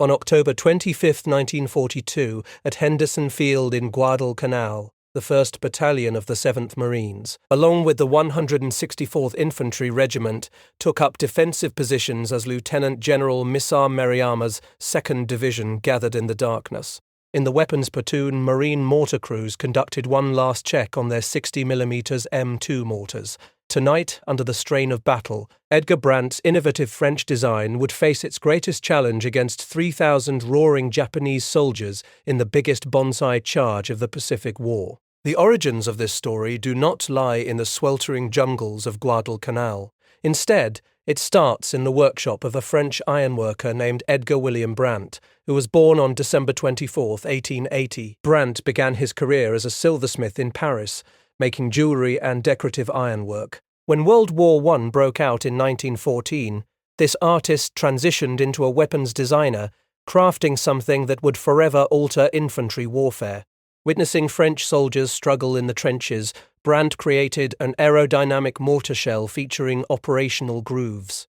On October 25, 1942, at Henderson Field in Guadalcanal, the 1st Battalion of the 7th Marines, along with the 164th Infantry Regiment, took up defensive positions as Lieutenant General Misar Meriyama's 2nd Division gathered in the darkness. In the weapons platoon, Marine mortar crews conducted one last check on their 60mm M2 mortars. Tonight, under the strain of battle, Edgar Brandt's innovative French design would face its greatest challenge against 3,000 roaring Japanese soldiers in the biggest Banzai charge of the Pacific War. The origins of this story do not lie in the sweltering jungles of Guadalcanal. Instead, it starts in the workshop of a French ironworker named Edgar William Brandt, who was born on December 24, 1880. Brandt began his career as a silversmith in Paris, making jewellery and decorative ironwork. When World War I broke out in 1914, this artist transitioned into a weapons designer, crafting something that would forever alter infantry warfare. Witnessing French soldiers struggle in the trenches, Brandt created an aerodynamic mortar shell featuring operational grooves.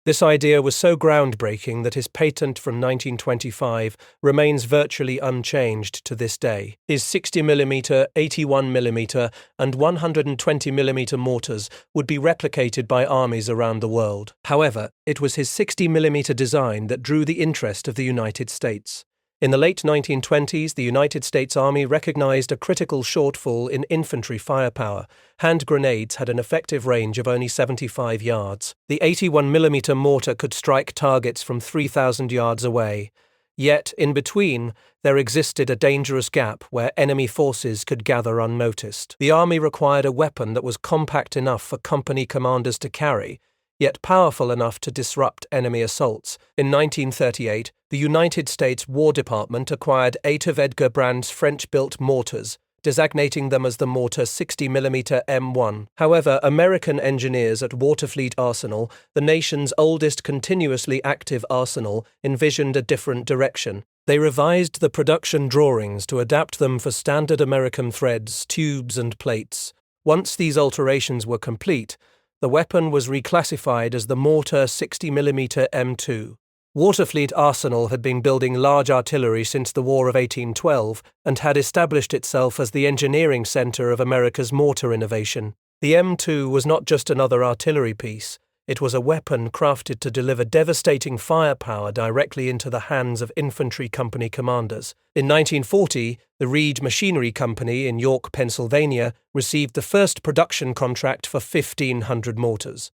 This idea was so groundbreaking that his patent from 1925 remains virtually unchanged to this day. His 60mm, 81mm, and 120mm mortars would be replicated by armies around the world. However, it was his 60mm design that drew the interest of the United States. In the late 1920s, the United States Army recognized a critical shortfall in infantry firepower. Hand grenades had an effective range of only 75 yards. The 81mm mortar could strike targets from 3,000 yards away. Yet, in between, there existed a dangerous gap where enemy forces could gather unnoticed. The Army required a weapon that was compact enough for company commanders to carry, yet powerful enough to disrupt enemy assaults. In 1938, the United States War Department acquired 8 of Edgar Brandt's French-built mortars, designating them as the mortar 60mm M1. However, American engineers at Waterfleet Arsenal, the nation's oldest continuously active arsenal, envisioned a different direction. They revised the production drawings to adapt them for standard American threads, tubes, and plates. Once these alterations were complete, the weapon was reclassified as the mortar 60mm M2. Waterfleet Arsenal had been building large artillery since the War of 1812 and had established itself as the engineering center of America's mortar innovation. The M2 was not just another artillery piece. It was a weapon crafted to deliver devastating firepower directly into the hands of infantry company commanders. In 1940, the Reed Machinery Company in York, Pennsylvania, received the first production contract for 1,500 mortars.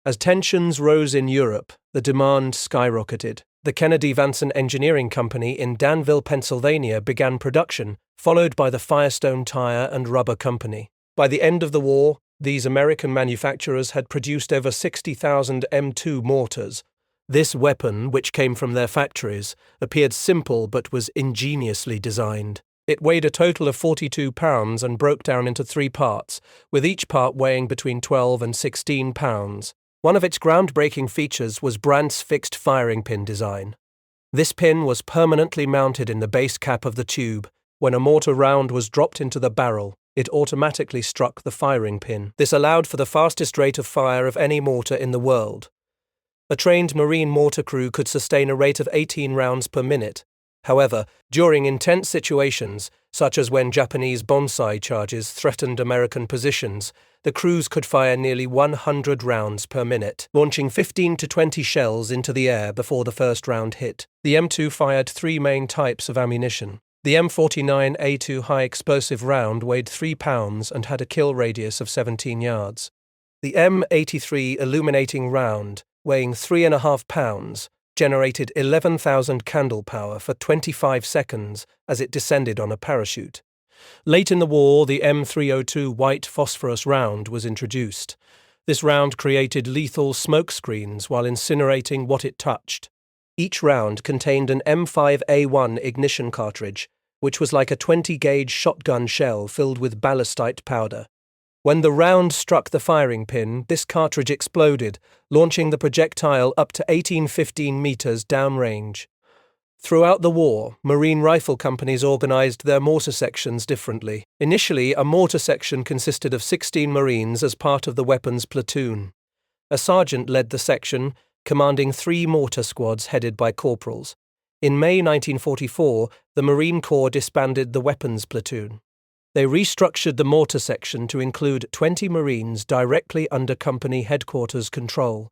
As tensions rose in Europe, the demand skyrocketed. The Kennedy-Vanson Engineering Company in Danville, Pennsylvania began production, followed by the Firestone Tire and Rubber Company. By the end of the war, these American manufacturers had produced over 60,000 M2 mortars. This weapon, which came from their factories, appeared simple but was ingeniously designed. It weighed a total of 42 pounds and broke down into 3 parts, with each part weighing between 12 and 16 pounds. One of its groundbreaking features was Brandt's fixed firing pin design. This pin was permanently mounted in the base cap of the tube. When a mortar round was dropped into the barrel, it automatically struck the firing pin. This allowed for the fastest rate of fire of any mortar in the world. A trained Marine mortar crew could sustain a rate of 18 rounds per minute. However, during intense situations, such as when Japanese Banzai charges threatened American positions, the crews could fire nearly 100 rounds per minute, launching 15 to 20 shells into the air before the first round hit. The M2 fired 3 main types of ammunition. The M49A2 high-explosive round weighed 3 pounds and had a kill radius of 17 yards. The M83 illuminating round, weighing 3.5 pounds, generated 11,000 candle power for 25 seconds as it descended on a parachute. Late in the war, the M302 white phosphorus round was introduced. This round created lethal smoke screens while incinerating what it touched. Each round contained an M5A1 ignition cartridge, which was like a 20-gauge shotgun shell filled with ballistite powder. When the round struck the firing pin, this cartridge exploded, launching the projectile up to 18-15 meters downrange. Throughout the war, Marine rifle companies organized their mortar sections differently. Initially, a mortar section consisted of 16 Marines as part of the weapons platoon. A sergeant led the section, commanding 3 mortar squads headed by corporals. In May 1944, the Marine Corps disbanded the weapons platoon. They restructured the mortar section to include 20 Marines directly under company headquarters control.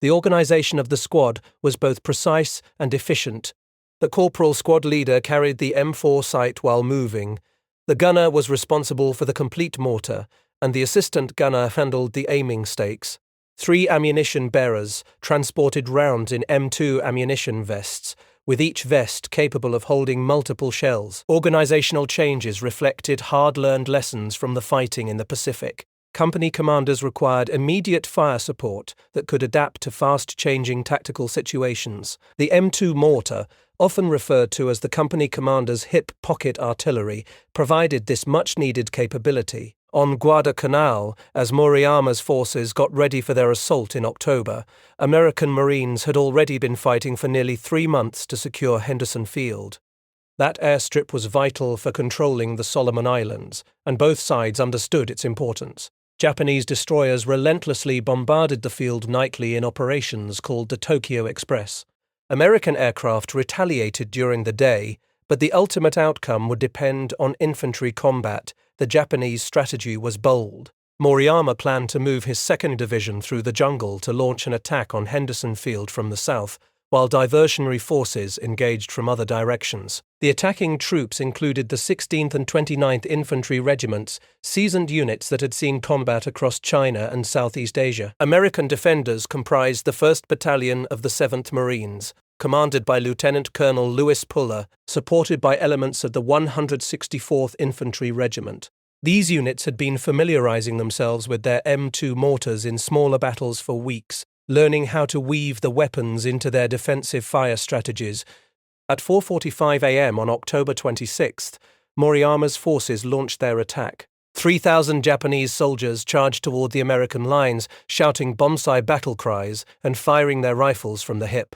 The organization of the squad was both precise and efficient. The corporal squad leader carried the M4 sight while moving. The gunner was responsible for the complete mortar, and the assistant gunner handled the aiming stakes. 3 ammunition bearers transported rounds in M2 ammunition vests, with each vest capable of holding multiple shells. Organizational changes reflected hard-learned lessons from the fighting in the Pacific. Company commanders required immediate fire support that could adapt to fast-changing tactical situations. The M2 mortar, often referred to as the company commander's hip pocket artillery, provided this much-needed capability. On Guadalcanal, as Moriyama's forces got ready for their assault in October, American Marines had already been fighting for nearly 3 months to secure Henderson Field. That airstrip was vital for controlling the Solomon Islands, and both sides understood its importance. Japanese destroyers relentlessly bombarded the field nightly in operations called the Tokyo Express. American aircraft retaliated during the day, but the ultimate outcome would depend on infantry combat. The Japanese strategy was bold. Moriyama planned to move his 2nd Division through the jungle to launch an attack on Henderson Field from the south, while diversionary forces engaged from other directions. The attacking troops included the 16th and 29th Infantry Regiments, seasoned units that had seen combat across China and Southeast Asia. American defenders comprised the 1st Battalion of the 7th Marines, commanded by Lieutenant Colonel Louis Puller, supported by elements of the 164th Infantry Regiment. These units had been familiarizing themselves with their M2 mortars in smaller battles for weeks, learning how to weave the weapons into their defensive fire strategies. At 4:45 a.m. on October 26th, Moriyama's forces launched their attack. 3,000 Japanese soldiers charged toward the American lines, shouting Banzai battle cries and firing their rifles from the hip.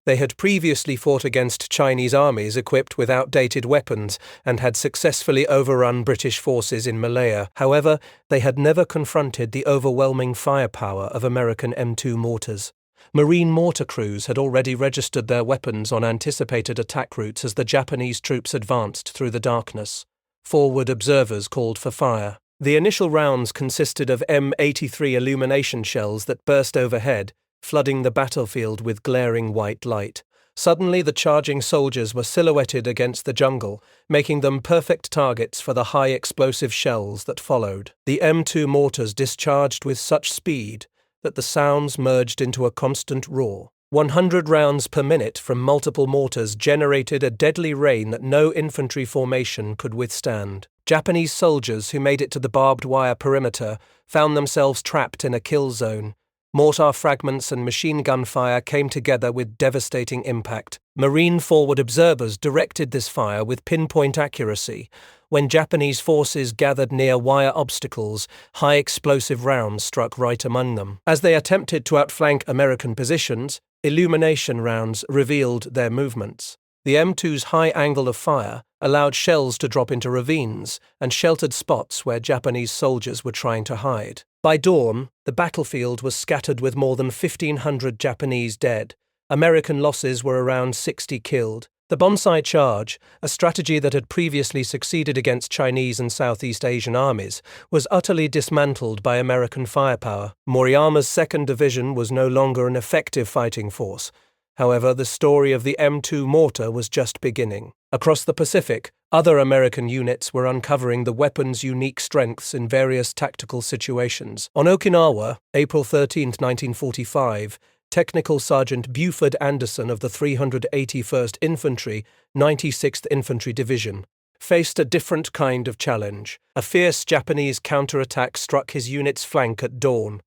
They had previously fought against Chinese armies equipped with outdated weapons and had successfully overrun British forces in Malaya. However, they had never confronted the overwhelming firepower of American M2 mortars. Marine mortar crews had already registered their weapons on anticipated attack routes as the Japanese troops advanced through the darkness. Forward observers called for fire. The initial rounds consisted of M83 illumination shells that burst overhead, flooding the battlefield with glaring white light. Suddenly, the charging soldiers were silhouetted against the jungle, making them perfect targets for the high explosive shells that followed. The M2 mortars discharged with such speed that the sounds merged into a constant roar. 100 rounds per minute from multiple mortars generated a deadly rain that no infantry formation could withstand. Japanese soldiers who made it to the barbed wire perimeter found themselves trapped in a kill zone. Mortar fragments and machine gun fire came together with devastating impact. Marine forward observers directed this fire with pinpoint accuracy. When Japanese forces gathered near wire obstacles, high explosive rounds struck right among them. As they attempted to outflank American positions, illumination rounds revealed their movements. The M2's high angle of fire allowed shells to drop into ravines and sheltered spots where Japanese soldiers were trying to hide. By dawn, the battlefield was scattered with more than 1,500 Japanese dead. American losses were around 60 killed. The Banzai charge, a strategy that had previously succeeded against Chinese and Southeast Asian armies, was utterly dismantled by American firepower. Moriyama's 2nd Division was no longer an effective fighting force. However, the story of the M2 mortar was just beginning. Across the Pacific, other American units were uncovering the weapon's unique strengths in various tactical situations. On Okinawa, April 13, 1945, Technical Sergeant Buford Anderson of the 381st Infantry, 96th Infantry Division, faced a different kind of challenge. A fierce Japanese counterattack struck his unit's flank at dawn.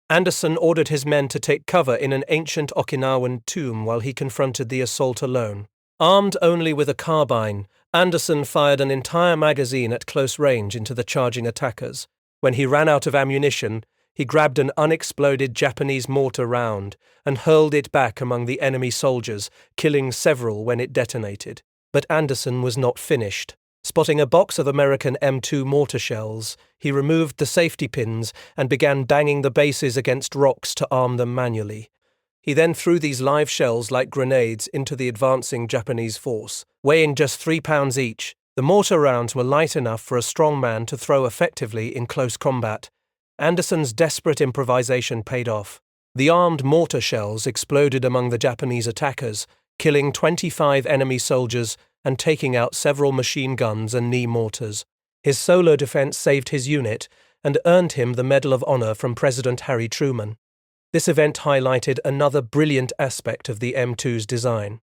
Anderson ordered his men to take cover in an ancient Okinawan tomb while he confronted the assault alone. Armed only with a carbine, Anderson fired an entire magazine at close range into the charging attackers. When he ran out of ammunition, he grabbed an unexploded Japanese mortar round and hurled it back among the enemy soldiers, killing several when it detonated. But Anderson was not finished. Spotting a box of American M2 mortar shells, he removed the safety pins and began banging the bases against rocks to arm them manually. He then threw these live shells like grenades into the advancing Japanese force. Weighing just 3 pounds each, the mortar rounds were light enough for a strong man to throw effectively in close combat. Anderson's desperate improvisation paid off. The armed mortar shells exploded among the Japanese attackers, killing 25 enemy soldiers and taking out several machine guns and knee mortars. His solo defense saved his unit and earned him the Medal of Honor from President Harry Truman. This event highlighted another brilliant aspect of the M2's design.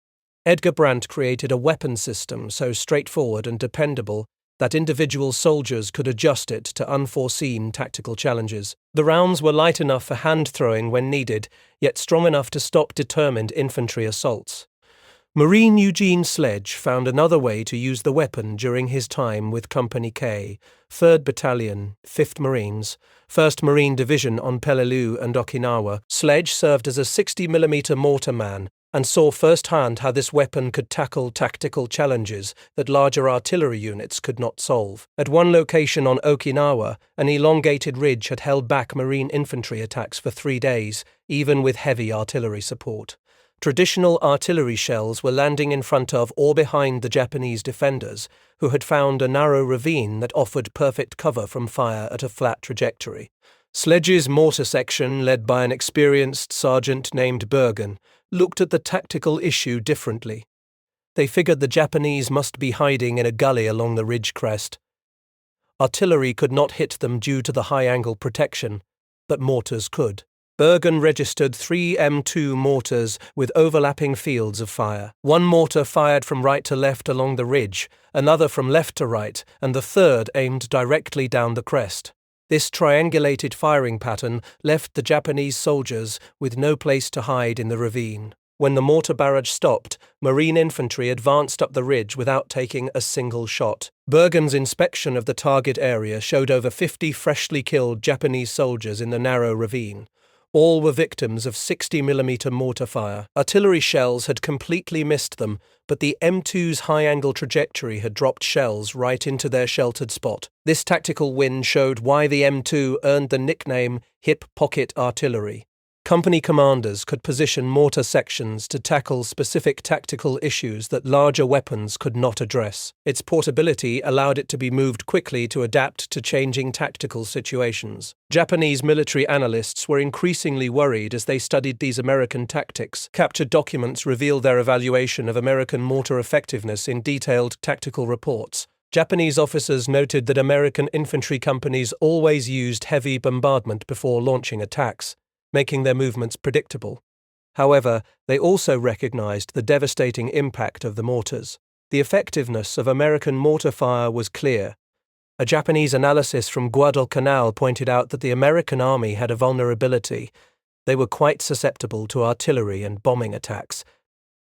Edgar Brandt created a weapon system so straightforward and dependable that individual soldiers could adjust it to unforeseen tactical challenges. The rounds were light enough for hand-throwing when needed, yet strong enough to stop determined infantry assaults. Marine Eugene Sledge found another way to use the weapon during his time with Company K, 3rd Battalion, 5th Marines, 1st Marine Division on Peleliu and Okinawa. Sledge served as a 60mm mortar man and saw firsthand how this weapon could tackle tactical challenges that larger artillery units could not solve. At one location on Okinawa, an elongated ridge had held back Marine infantry attacks for 3 days, even with heavy artillery support. Traditional artillery shells were landing in front of or behind the Japanese defenders, who had found a narrow ravine that offered perfect cover from fire at a flat trajectory. Sledge's mortar section, led by an experienced sergeant named Bergen, looked at the tactical issue differently. They figured the Japanese must be hiding in a gully along the ridge crest. Artillery could not hit them due to the high-angle protection, but mortars could. Bergen registered 3 M2 mortars with overlapping fields of fire. One mortar fired from right to left along the ridge, another from left to right, and the third aimed directly down the crest. This triangulated firing pattern left the Japanese soldiers with no place to hide in the ravine. When the mortar barrage stopped, Marine infantry advanced up the ridge without taking a single shot. Bergen's inspection of the target area showed over 50 freshly killed Japanese soldiers in the narrow ravine. All were victims of 60mm mortar fire. Artillery shells had completely missed them, but the M2's high-angle trajectory had dropped shells right into their sheltered spot. This tactical win showed why the M2 earned the nickname Hip Pocket Artillery. Company commanders could position mortar sections to tackle specific tactical issues that larger weapons could not address. Its portability allowed it to be moved quickly to adapt to changing tactical situations. Japanese military analysts were increasingly worried as they studied these American tactics. Captured documents revealed their evaluation of American mortar effectiveness in detailed tactical reports. Japanese officers noted that American infantry companies always used heavy bombardment before launching attacks, making their movements predictable. However, they also recognized the devastating impact of the mortars. The effectiveness of American mortar fire was clear. A Japanese analysis from Guadalcanal pointed out that the American army had a vulnerability. They were quite susceptible to artillery and bombing attacks.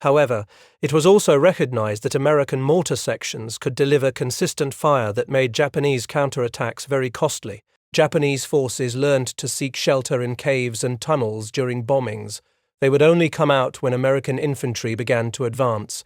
However, it was also recognized that American mortar sections could deliver consistent fire that made Japanese counterattacks very costly. Japanese forces learned to seek shelter in caves and tunnels during bombings. They would only come out when American infantry began to advance.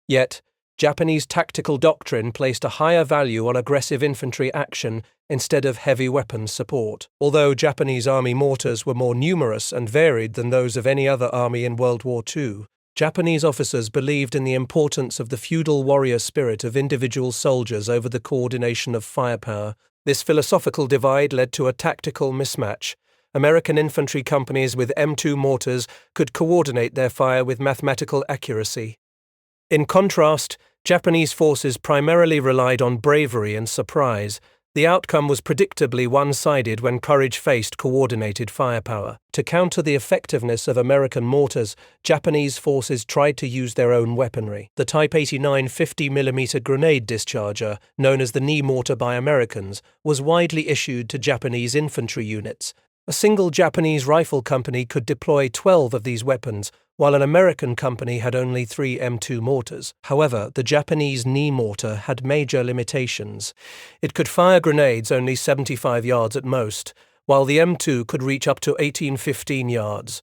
Yet, Japanese tactical doctrine placed a higher value on aggressive infantry action instead of heavy weapons support. Although Japanese army mortars were more numerous and varied than those of any other army in World War II, Japanese officers believed in the importance of the feudal warrior spirit of individual soldiers over the coordination of firepower. This philosophical divide led to a tactical mismatch. American infantry companies with M2 mortars could coordinate their fire with mathematical accuracy. In contrast, Japanese forces primarily relied on bravery and surprise. The outcome was predictably one-sided when courage faced coordinated firepower. To counter the effectiveness of American mortars, Japanese forces tried to use their own weaponry. The Type 89 50mm grenade discharger, known as the knee mortar by Americans, was widely issued to Japanese infantry units. A single Japanese rifle company could deploy 12 of these weapons, while an American company had only 3 M2 mortars. However, the Japanese knee mortar had major limitations. It could fire grenades only 75 yards at most, while the M2 could reach up to 15 yards.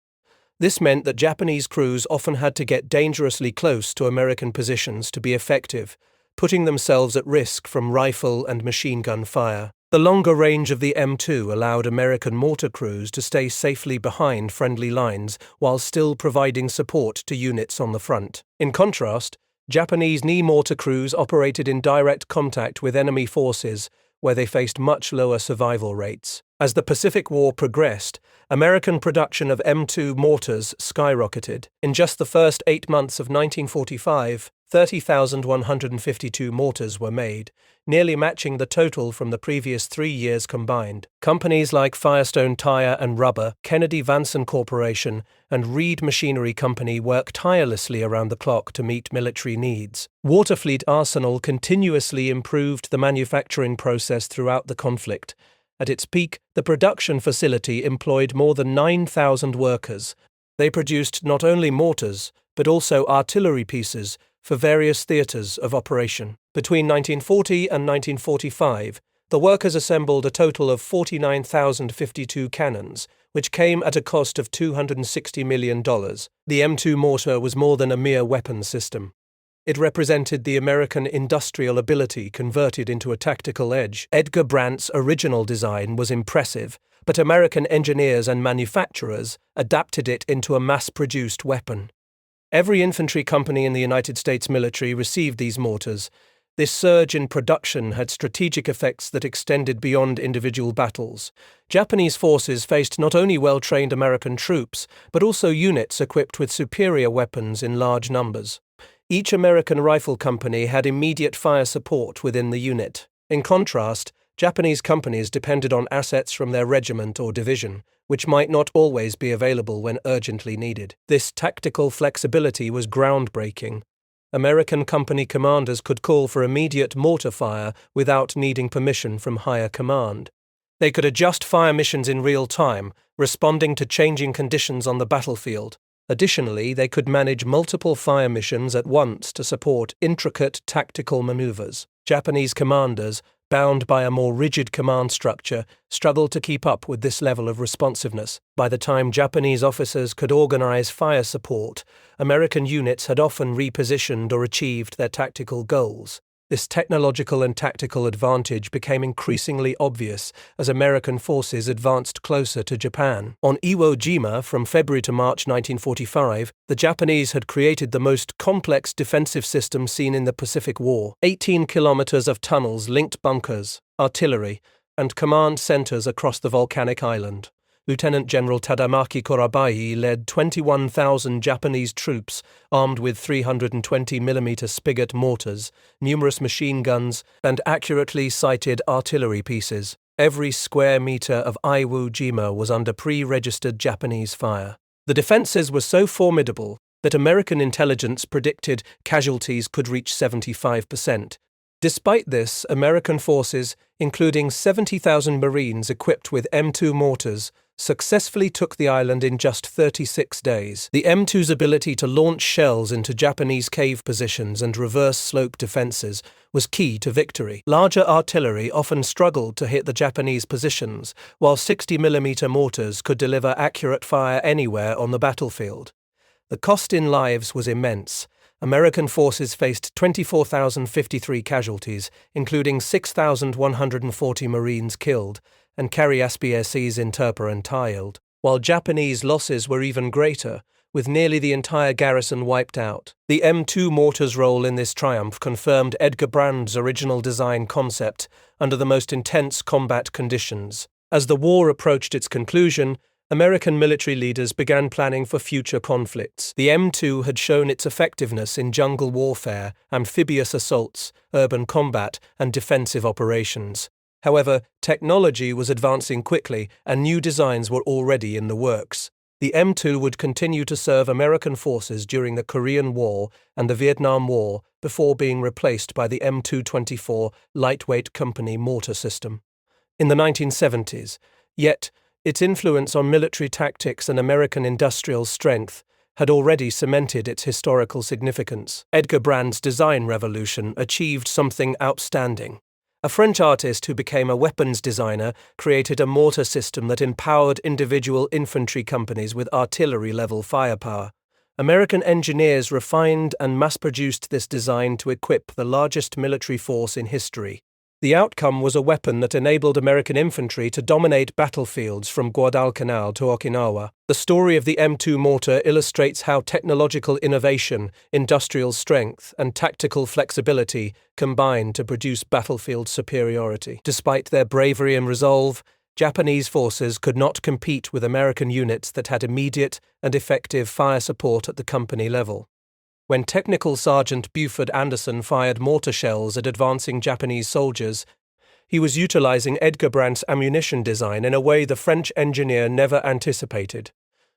This meant that Japanese crews often had to get dangerously close to American positions to be effective, putting themselves at risk from rifle and machine gun fire. The longer range of the M2 allowed American mortar crews to stay safely behind friendly lines while still providing support to units on the front. In contrast, Japanese knee mortar crews operated in direct contact with enemy forces, where they faced much lower survival rates. As the Pacific War progressed, American production of M2 mortars skyrocketed. In just the first 8 months of 1945, 30,152 mortars were made, nearly matching the total from the previous 3 years combined. Companies like Firestone Tire and Rubber, Kennedy Vanson Corporation, and Reed Machinery Company worked tirelessly around the clock to meet military needs. Waterfleet Arsenal continuously improved the manufacturing process throughout the conflict. At its peak, the production facility employed more than 9,000 workers. They produced not only mortars, but also artillery pieces for various theatres of operation. Between 1940 and 1945, the workers assembled a total of 49,052 cannons, which came at a cost of $260 million. The M2 mortar was more than a mere weapon system. It represented the American industrial ability converted into a tactical edge. Edgar Brandt's original design was impressive, but American engineers and manufacturers adapted it into a mass-produced weapon. Every infantry company in the United States military received these mortars. This surge in production had strategic effects that extended beyond individual battles. Japanese forces faced not only well-trained American troops, but also units equipped with superior weapons in large numbers. Each American rifle company had immediate fire support within the unit. In contrast, Japanese companies depended on assets from their regiment or division, which might not always be available when urgently needed. This tactical flexibility was groundbreaking. American company commanders could call for immediate mortar fire without needing permission from higher command. They could adjust fire missions in real time, responding to changing conditions on the battlefield. Additionally, they could manage multiple fire missions at once to support intricate tactical maneuvers. Japanese commanders, bound by a more rigid command structure, struggled to keep up with this level of responsiveness. By the time Japanese officers could organize fire support, American units had often repositioned or achieved their tactical goals. This technological and tactical advantage became increasingly obvious as American forces advanced closer to Japan. On Iwo Jima, from February to March 1945, the Japanese had created the most complex defensive system seen in the Pacific War. 18 kilometers of tunnels linked bunkers, artillery, and command centers across the volcanic island. Lieutenant General Tadamaki Korabai led 21,000 Japanese troops armed with 320mm spigot mortars, numerous machine guns, and accurately sighted artillery pieces. Every square meter of Iwo Jima was under pre-registered Japanese fire. The defenses were so formidable that American intelligence predicted casualties could reach 75%. Despite this, American forces, including 70,000 Marines equipped with M2 mortars, successfully took the island in just 36 days. The M2's ability to launch shells into Japanese cave positions and reverse slope defenses was key to victory. Larger artillery often struggled to hit the Japanese positions, while 60mm mortars could deliver accurate fire anywhere on the battlefield. The cost in lives was immense. American forces faced 24,053 casualties, including 6,140 Marines killed, and carry SBSEs interper and tiled, while Japanese losses were even greater, with nearly the entire garrison wiped out. The M2 mortar's role in this triumph confirmed Edgar Brandt's original design concept under the most intense combat conditions. As the war approached its conclusion, American military leaders began planning for future conflicts. The M2 had shown its effectiveness in jungle warfare, amphibious assaults, urban combat, and defensive operations. However, technology was advancing quickly, and new designs were already in the works. The M2 would continue to serve American forces during the Korean War and the Vietnam War before being replaced by the M224 lightweight company mortar system in the 1970s. Yet, its influence on military tactics and American industrial strength had already cemented its historical significance. Edgar Brandt's design revolution achieved something outstanding. A French artist who became a weapons designer created a mortar system that empowered individual infantry companies with artillery-level firepower. American engineers refined and mass-produced this design to equip the largest military force in history. The outcome was a weapon that enabled American infantry to dominate battlefields from Guadalcanal to Okinawa. The story of the M2 mortar illustrates how technological innovation, industrial strength, and tactical flexibility combined to produce battlefield superiority. Despite their bravery and resolve, Japanese forces could not compete with American units that had immediate and effective fire support at the company level. When Technical Sergeant Buford Anderson fired mortar shells at advancing Japanese soldiers, he was utilizing Edgar Brandt's ammunition design in a way the French engineer never anticipated.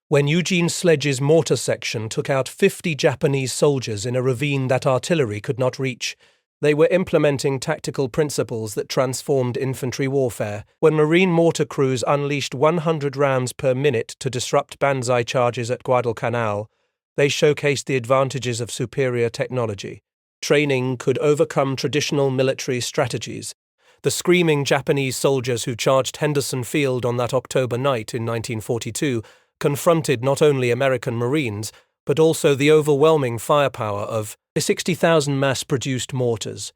When Eugene Sledge's mortar section took out 50 Japanese soldiers in a ravine that artillery could not reach, they were implementing tactical principles that transformed infantry warfare. When Marine mortar crews unleashed 100 rounds per minute to disrupt Banzai charges at Guadalcanal, they showcased the advantages of superior technology. Training could overcome traditional military strategies. The screaming Japanese soldiers who charged Henderson Field on that October night in 1942 confronted not only American Marines, but also the overwhelming firepower of 60,000 mass-produced mortars.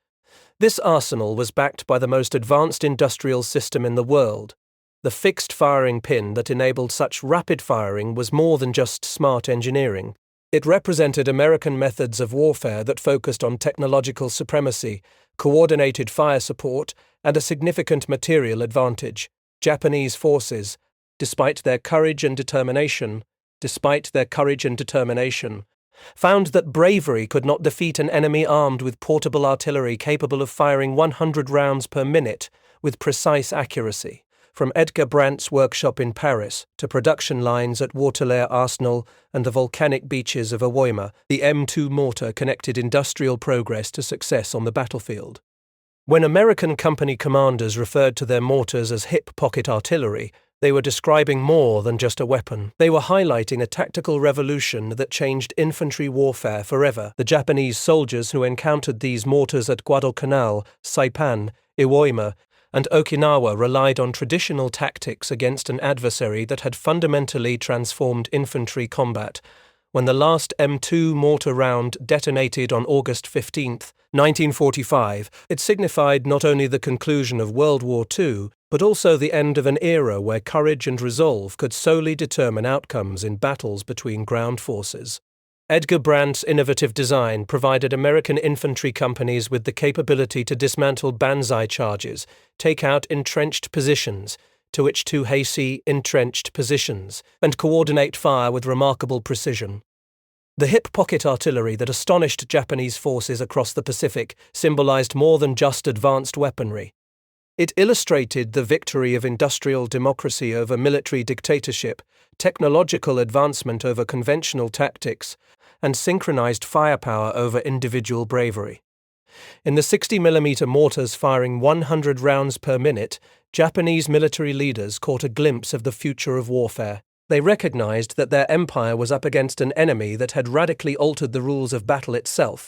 This arsenal was backed by the most advanced industrial system in the world. The fixed firing pin that enabled such rapid firing was more than just smart engineering. It represented American methods of warfare that focused on technological supremacy, coordinated fire support, and a significant material advantage. Japanese forces, despite their courage and determination, found that bravery could not defeat an enemy armed with portable artillery capable of firing 100 rounds per minute with precise accuracy. From Edgar Brandt's workshop in Paris to production lines at Waterloo Arsenal and the volcanic beaches of Iwo, the M2 mortar connected industrial progress to success on the battlefield. When American company commanders referred to their mortars as hip pocket artillery, they were describing more than just a weapon. They were highlighting a tactical revolution that changed infantry warfare forever. The Japanese soldiers who encountered these mortars at Guadalcanal, Saipan, Iwo, and Okinawa relied on traditional tactics against an adversary that had fundamentally transformed infantry combat. When the last M2 mortar round detonated on August 15, 1945, it signified not only the conclusion of World War II, but also the end of an era where courage and resolve could solely determine outcomes in battles between ground forces. Edgar Brandt's innovative design provided American infantry companies with the capability to dismantle Banzai charges, take out entrenched positions, entrenched positions, and coordinate fire with remarkable precision. The hip pocket artillery that astonished Japanese forces across the Pacific symbolized more than just advanced weaponry. It illustrated the victory of industrial democracy over military dictatorship, technological advancement over conventional tactics, and synchronized firepower over individual bravery. In the 60mm mortars firing 100 rounds per minute, Japanese military leaders caught a glimpse of the future of warfare. They recognized that their empire was up against an enemy that had radically altered the rules of battle itself.